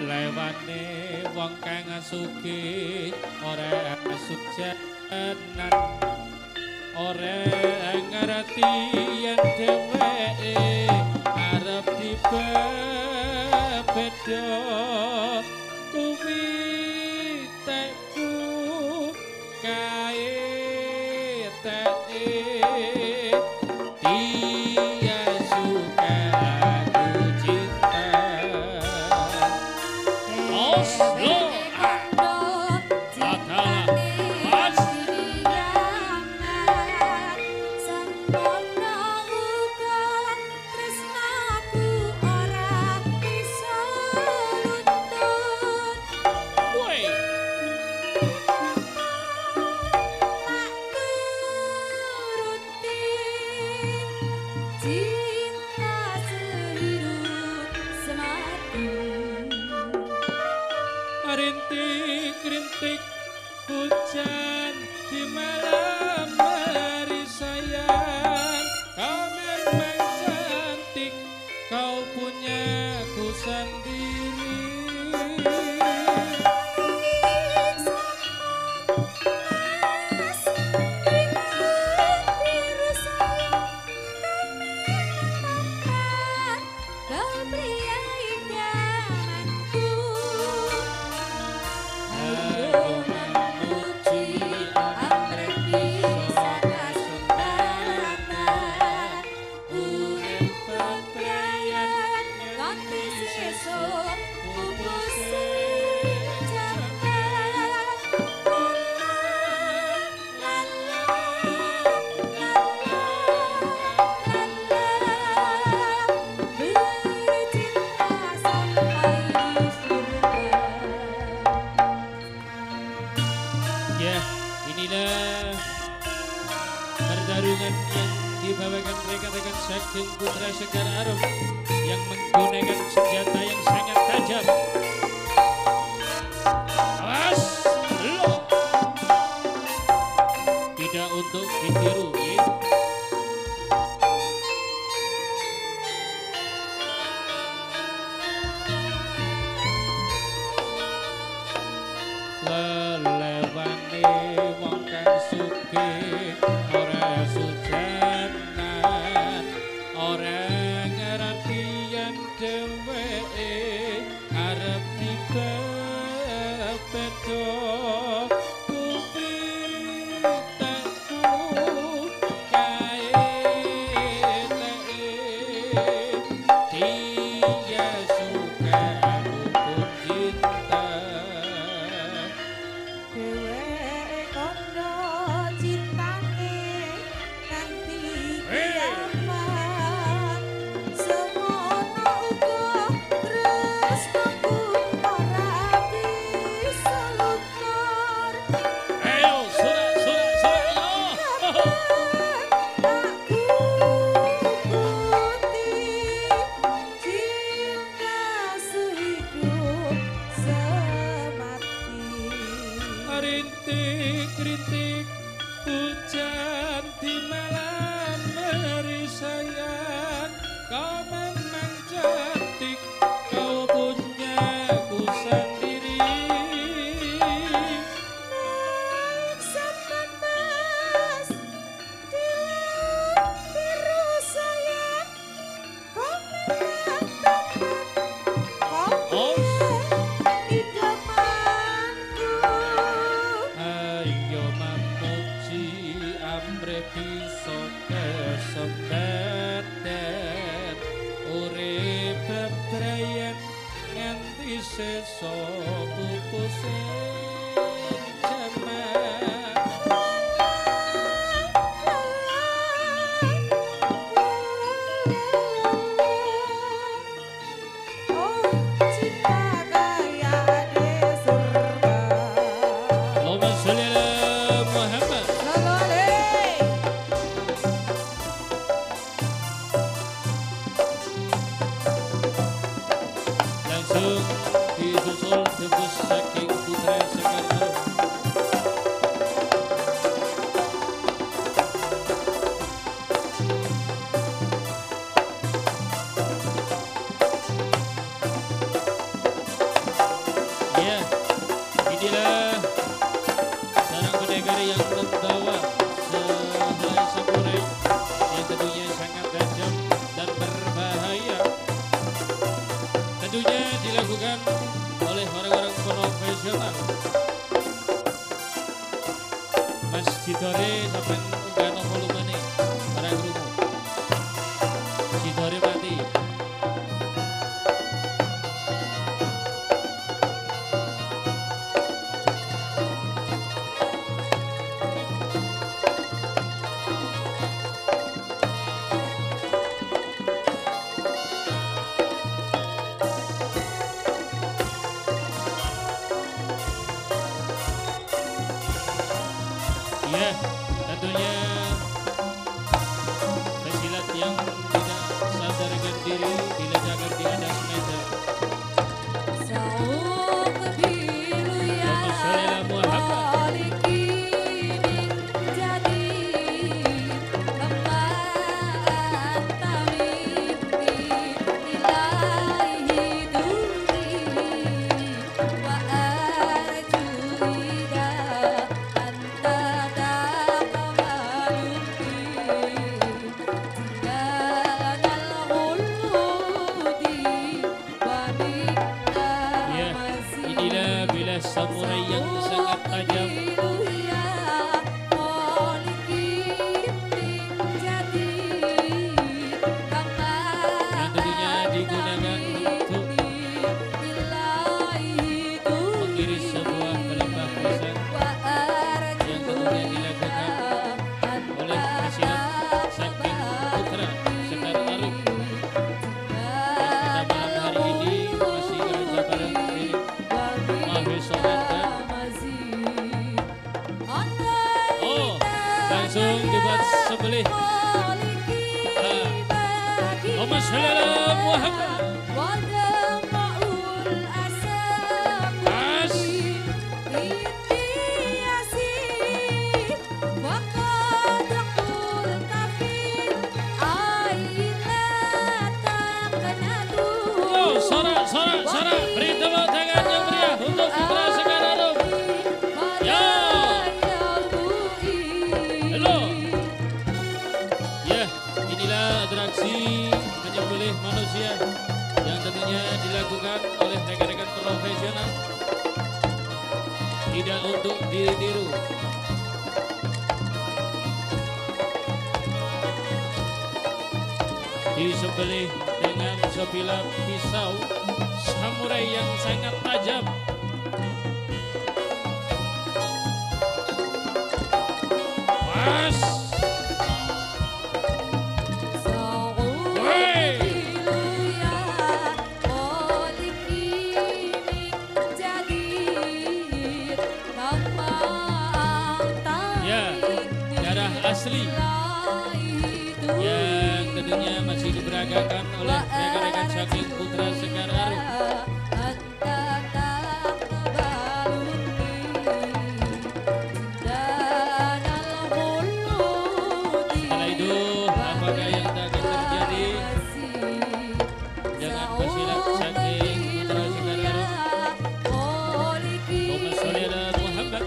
Lelewane wong kang sugih ora sujanan ora ngerti yen dheweke arep dibeda kuwi tekku kae teke dia suka aku cinta. Oslo pertarungan yang dibawakan rekan-rekan saking Putra Sekar Arem yang menggunakan senjata yang sangat tajam. Awas, lo tidak untuk ditiru, ya. Lelewani wong kang sugih ora sujanan, ora ngerti yen dheweke arep dibebeda kupingku kae dia suka aku pun cinta. Dheweke kondo cintane nganti kiamat. Semono uga tresnaku ora bisa luntur. Ayo, surat, yo. Aku putih cinta sehidup semati. Rintik-rintik hujan di malam hari sayang, kau memang cantik, kau punya ku sendiri. Sampai mas di laut biru sayang, kau memang teman, kau Oh, idamanku. ayo memuji amre bisa kesempatan urip bebrayan nganti sesa pupuse jaman. Oh cinta kaya di surga. Allahumma sholli ala Muhammad. Langsung disusul debus saking Putra Sekar Arem. Ya, inilah sarang pendekar yang membawa sehelai samurai yang tentunya sangat tajam dan berbahaya. Tentunya dilakukan oleh orang-orang profesional. Mas Jidore sampai unggah volumene para krungu. Jidore mati. Ya, tentunya pesilat yang tidak sadarkan diri diletakkan di atas meja. Saung biru ya Allahumma sholli ala Muhammad. balikin jadi memantami nilai hiduri wa arju ida anta daqamalu langsung dibuat sembelih. Allahumma sholli ala Muhammad. As. Yo, sorak, sorak, sorak. Beri tepuk tangan yang meriah untuk Putra Sekar Arum. Ya. Halo. Ya, inilah atraksi menyembelih manusia yang tentunya dilakukan oleh rekan-rekan profesional. Tidak untuk ditiru. Disembelih dengan sebilah pisau samurai yang sangat tajam. Pas. Ya, darah asli yang tentunya masih diperagakan oleh rekan-rekan saking Putra Sekar Arum. Setelah itu apakah yang tak akan terjadi dengan pesilat saking Putra Sekar Arum? Allahumma sholli ala Muhammad.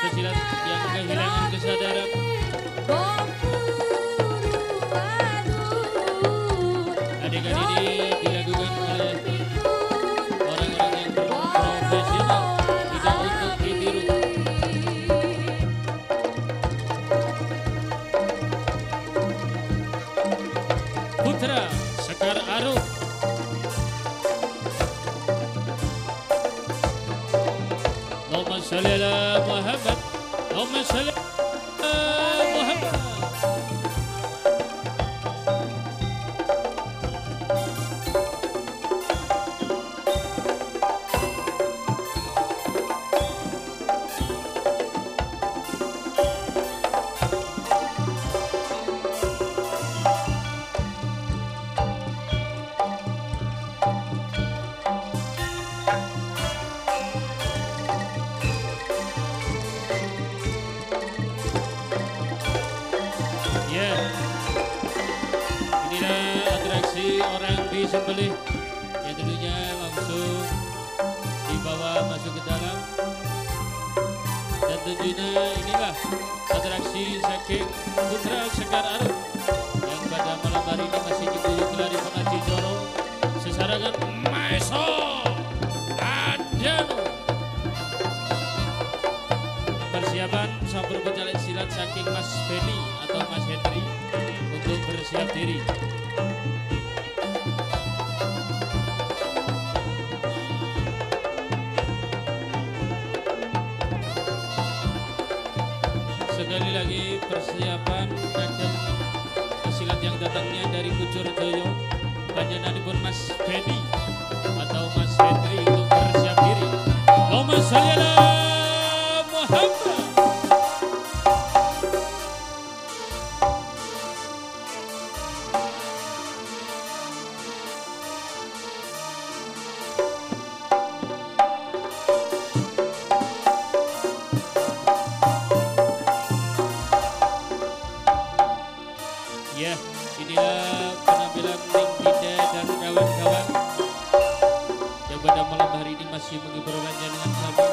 Pesilat yang kehilangan kesadaran. Adegan ini dilakukan oleh orang-orang yang profesional, tidak untuk ditiru. Putra Sekar Arum. Allahumma sholli ala Muhammad. Allahumma sholli ala Muhammad. Ya, inilah atraksi orang disembelih yang tentunya langsung dibawa masuk ke dalam. Dan tentunya inilah atraksi saking Putra Sekar Arum yang pada malam hari ini masih diburu gelar di Pengaji Dorong sesarangan Maeso Andanu. Persiapan sambur pencalekan silat saking Mas Beni atau Mas Hendri untuk bersiap diri. Sekali lagi persiapan rekan pesilat yang datangnya dari Kucur Joyo, panjenenganipun Mas Beni atau Mas Hendri untuk bersiap diri. Allahumma sholli ala Muhammad. Ya, inilah penampilan Ning Dinda dan kawan-kawan yang pada malam hari ini masih menghibur panjenengan kami.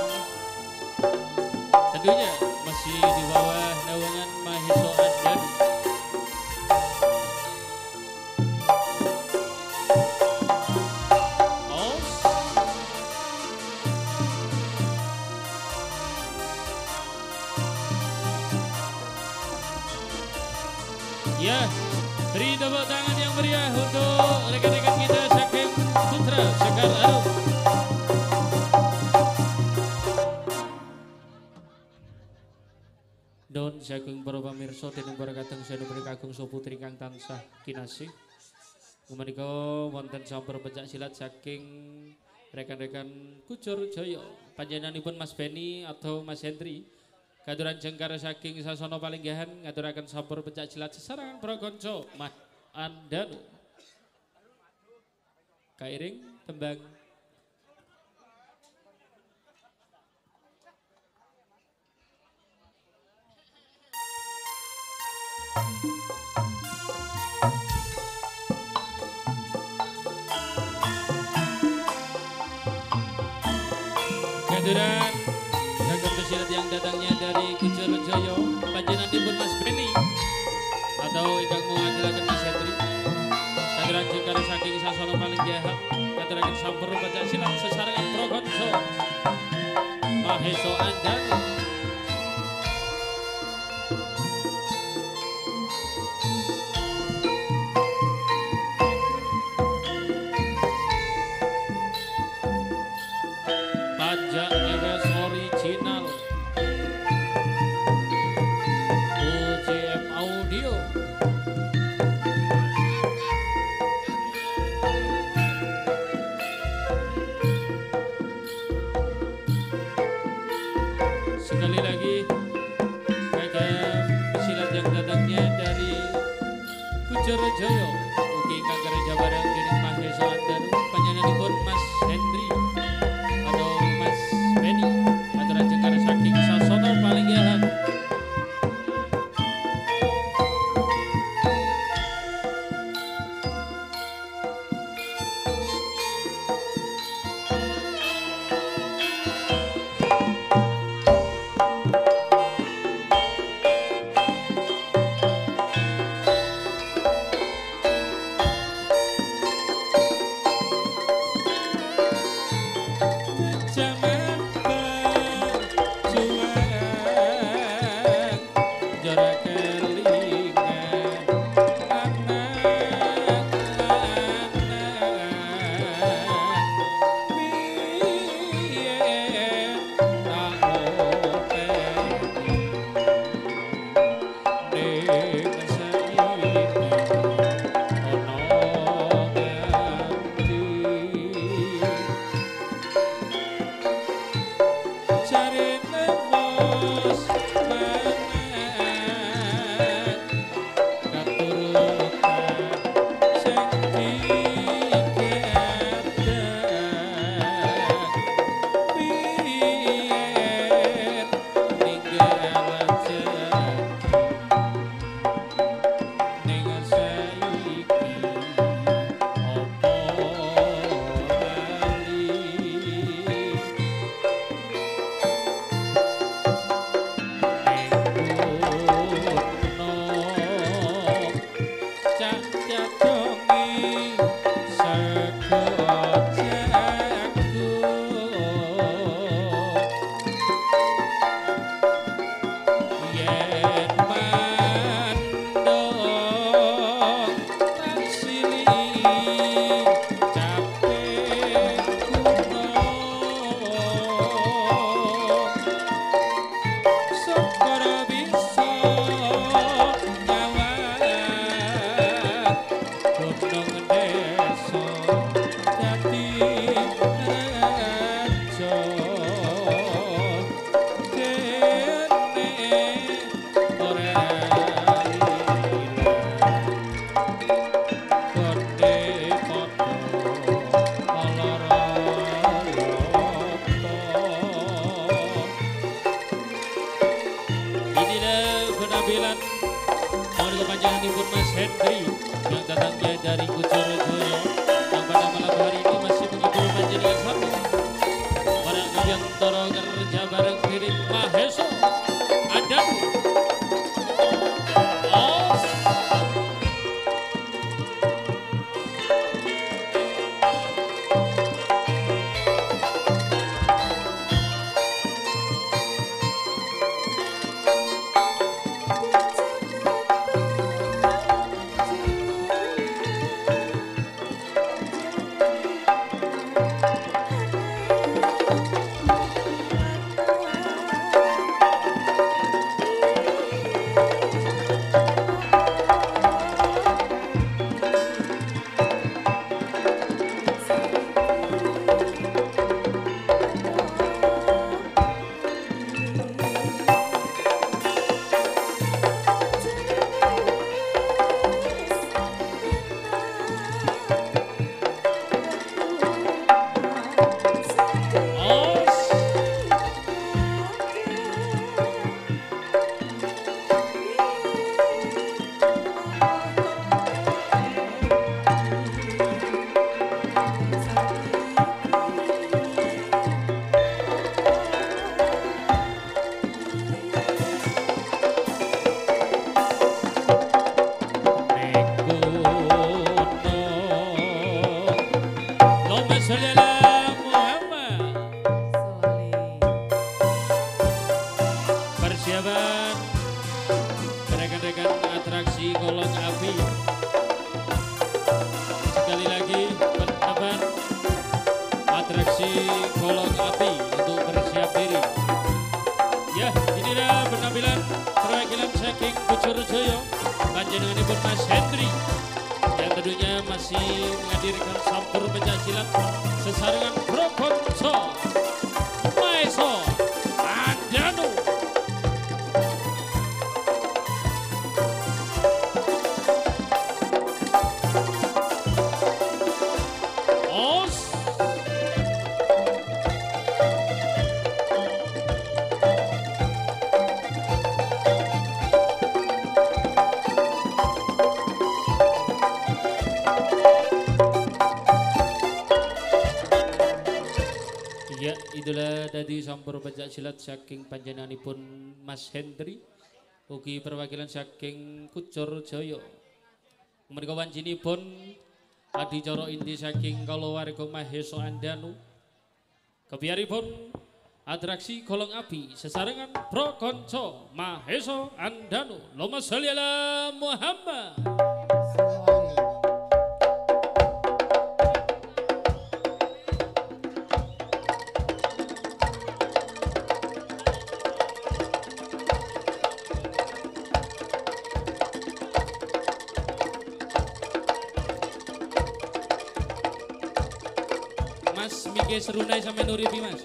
Tentunya masih di bawah naungan Maheso Andanu. Ya, beri tepuk tangan yang meriah untuk rekan-rekan kita saking Putra Sekar Arum. Don saking para pamirsa dening para kadang sedaya kagung so putri kang tansah kinasih. Menika wonten sampur pencak silat saking rekan-rekan Kujur Jaya. Panjenenganipun Mas Beni atau Mas Hendri. Katuran jengkar saking Sasana Palenggahan ngaturaken sampur pencak silat sesarangan para kanca Mas Andanu. Kairing tembang kehadiran kagem pesilat yang datangnya dari Kujur Jaya, panjenenganipun Mas Beni atau ingkang mewakilkan Mas Hendri. Kehadiran jengkar saking Sasana Palenggahan ngaturaken sampur pencak silat sesarengan prakanca Mahesa Andanu. Pajak Ewes Original UCM Audio. Sekali lagi kagem pesilat yang datangnya dari Kujur Jaya ugi ingkang kerja bareng dening Mahesa Andanu panjenenganipun Mas Hendri atau Mas Beni aturan jengkar saking Sasana Palenggahan. Zaman berjuang jarak kelingan anak-anak biyen tak openi ning saiki ana nganti cari nafas menang katurutan sing diketeng biyen ninggal janji ning saiki opo lali. Sekara bisa nyawang gunung desa dadi raja dene ora konde padha inilah penampilan mohon kepanjanganipun Mas Hendri yang datangnya dari Kujur Jaya yang pada malam hari ini masih menghibur panjenengan satu para Gabyantara kerja bareng dening Mahesa Andanu. Os Jangan sholli ala Muhammad. Persiapan rekan-rekan atraksi kolong api. Sekali lagi teman-teman atraksi kolong api untuk bersiap diri. Ya, inilah penampilan perwakilan saking Kucurjoyo, panjenenganipun Mas Hendri yang tentunya masih menghadirkan sampur pencaksilat sesarengan Prokonco Maeso Andanu. Os ya, itulah tadi sampur pencaksilat saking panjenenganipun Mas Hendri ugi perwakilan saking Kucurjoyo. Menika wancinipun adicara inti saking kulawarga Maheso Andanu. Kebiaripun atraksi kolong api sesarengan Prokonco Maheso Andanu. Allahumma sholli ala Muhammad. Mas Mike serunai sampai nuripi Mas.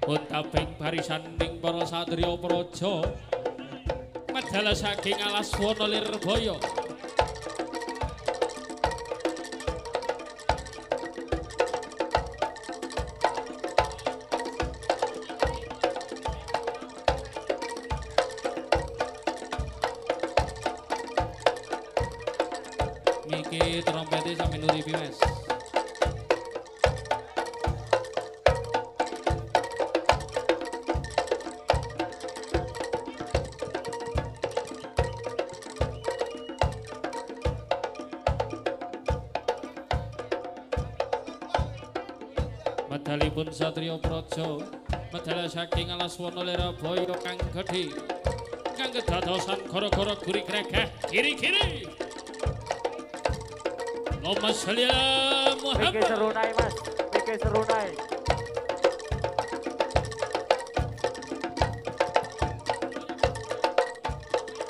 Untaping barisan ning para satriya praja medal saking alas wana Lirboyo. Miki trompete sampe nuripi Mas. Medalipun satriya praja medal saking alas wana Lirboyo kang gedhe kang kedadosan gara-gara guri gregah kiri-kiri. Allahumma sholli ala Muhammad. Miki serunai Mas, Miki serunai.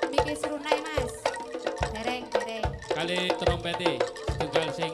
Miki serunai Mas. Dereng. Kali trompete tunggal sing